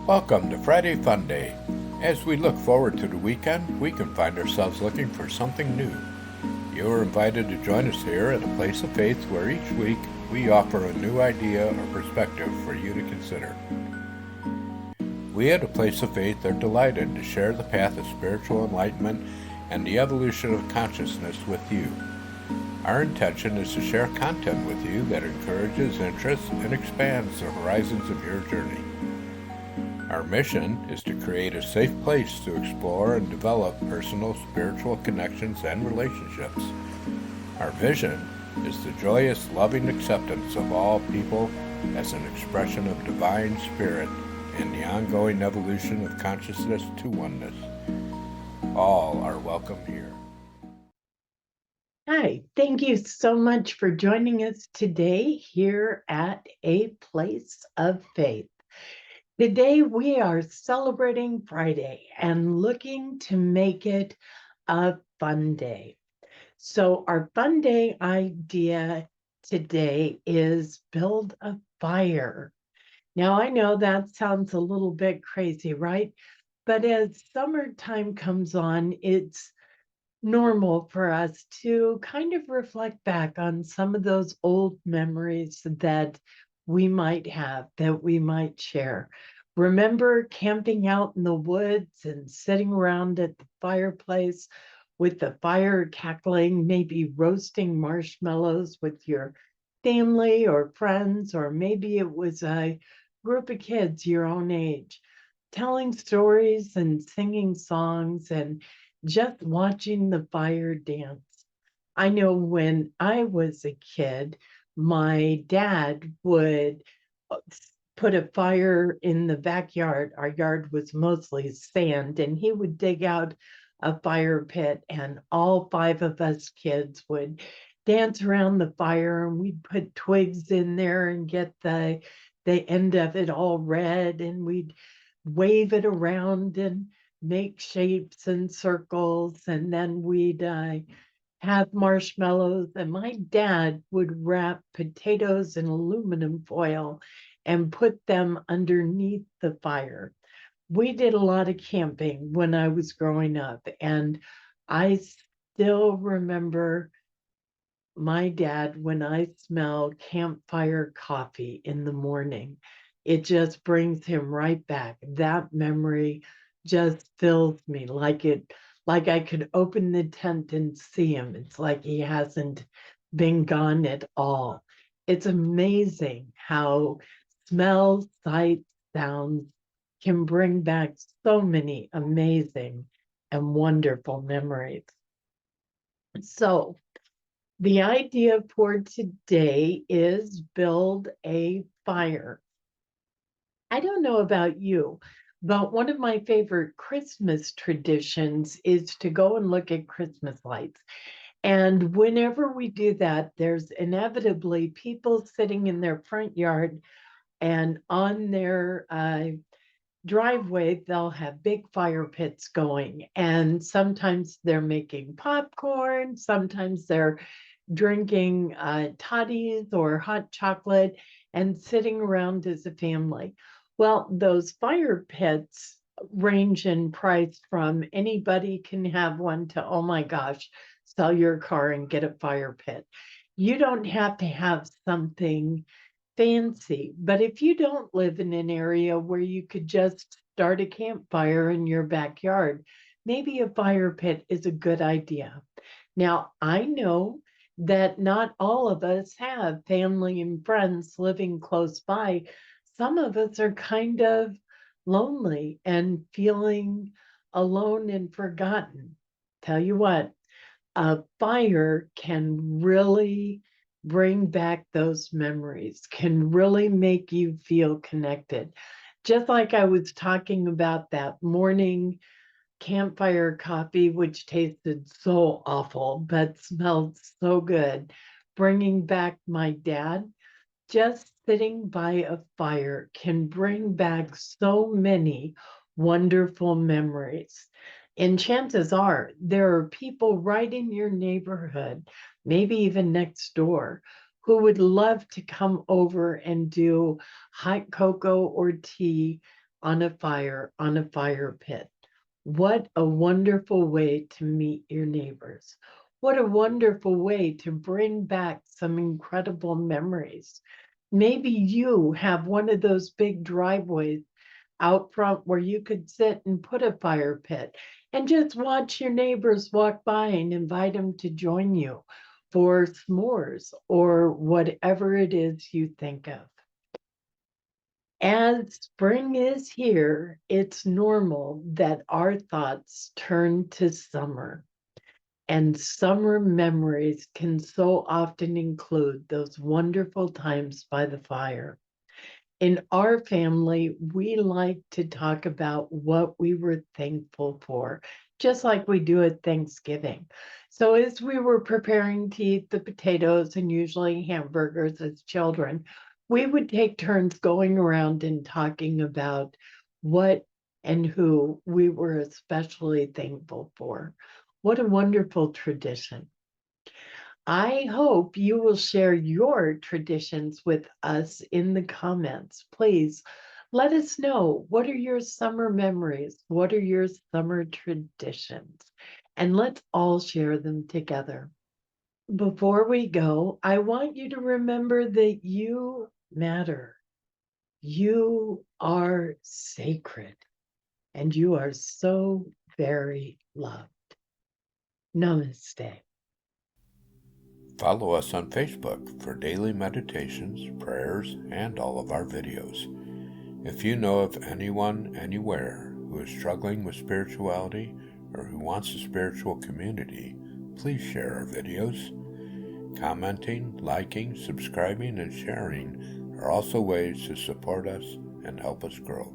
Welcome to Friday Fun Day. As we look forward to the weekend, we can find ourselves looking for something new. You are invited to join us here at a place of faith where each week we offer a new idea or perspective for you to consider. We at a place of faith are delighted to share the path of spiritual enlightenment and the evolution of consciousness with you. Our intention is to share content with you that encourages interest and expands the horizons of your journey. Our mission is to create a safe place to explore and develop personal spiritual connections and relationships. Our vision is the joyous, loving acceptance of all people as an expression of divine spirit in the ongoing evolution of consciousness to oneness. All are welcome here. Hi, thank you so much for joining us today here at A Place of Faith. Today we are celebrating Friday and looking to make it a fun day. So our fun day idea today is build a fire. Now I know that sounds a little bit crazy, right? But as summertime comes on, it's normal for us to kind of reflect back on some of those old memories that we might have, that we might share. Remember camping out in the woods and sitting around at the fireplace with the fire cackling, maybe roasting marshmallows with your family or friends, or maybe it was a group of kids your own age, telling stories and singing songs and just watching the fire dance. I know when I was a kid, my dad would put a fire in the backyard. Our yard was mostly sand, and he would dig out a fire pit, and all five of us kids would dance around the fire, and we'd put twigs in there and get the end of it all red, and we'd wave it around and make shapes and circles, and then we'd have marshmallows. And my dad would wrap potatoes in aluminum foil and put them underneath the fire. We did a lot of camping when I was growing up, and I still remember my dad when I smell campfire coffee in the morning. It just brings him right back. That memory just fills me like I could open the tent and see him. It's like he hasn't been gone at all. It's amazing how smells, sights, sounds can bring back so many amazing and wonderful memories. So, the idea for today is build a fire. I don't know about you, but one of my favorite Christmas traditions is to go and look at Christmas lights. And whenever we do that, there's inevitably people sitting in their front yard and on their driveway, they'll have big fire pits going. And sometimes they're making popcorn, sometimes they're drinking toddies or hot chocolate and sitting around as a family. Well, those fire pits range in price from anybody can have one to, oh my gosh, sell your car and get a fire pit. You don't have to have something fancy, but if you don't live in an area where you could just start a campfire in your backyard, maybe a fire pit is a good idea. Now, I know that not all of us have family and friends living close by. Some of us are kind of lonely and feeling alone and forgotten. Tell you what, a fire can really bring back those memories, can really make you feel connected. Just like I was talking about that morning campfire coffee, which tasted so awful but smelled so good, bringing back my dad. Just sitting by a fire can bring back so many wonderful memories. And chances are there are people right in your neighborhood, maybe even next door, who would love to come over and do hot cocoa or tea on a fire on a fire pit. What a wonderful way to meet your neighbors. What a wonderful way to bring back some incredible memories. Maybe you have one of those big driveways out front where you could sit and put a fire pit and just watch your neighbors walk by and invite them to join you for s'mores or whatever it is you think of. As spring is here, it's normal that our thoughts turn to summer. And summer memories can so often include those wonderful times by the fire. In our family, we like to talk about what we were thankful for, just like we do at Thanksgiving. So, as we were preparing to eat the potatoes and usually hamburgers as children, we would take turns going around and talking about what and who we were especially thankful for. What a wonderful tradition. I hope you will share your traditions with us in the comments. Please let us know, what are your summer memories? What are your summer traditions? And let's all share them together. Before we go, I want you to remember that you matter. You are sacred and you are so very loved. Namaste. Follow us on Facebook for daily meditations, prayers, and all of our videos. If you know of anyone anywhere who is struggling with spirituality or who wants a spiritual community, please share our videos. Commenting, liking, subscribing, and sharing are also ways to support us and help us grow.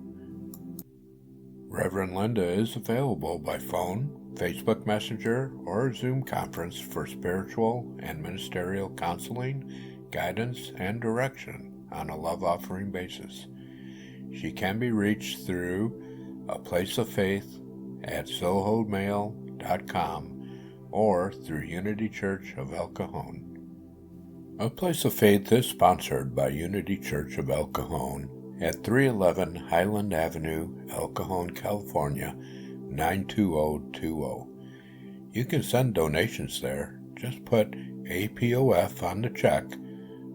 Reverend Linda is available by phone, Facebook Messenger, or Zoom conference for spiritual and ministerial counseling, guidance, and direction on a love offering basis. She can be reached through A Place of Faith at sohomail.com or through Unity Church of El Cajon. A Place of Faith is sponsored by Unity Church of El Cajon at 311 Highland Avenue, El Cajon, California, 92020. You can send donations there. Just put APOF on the check,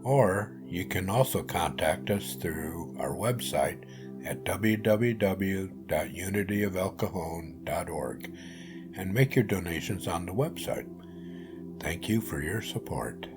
or you can also contact us through our website at www.unityofelcajon.org and make your donations on the website. Thank you for your support.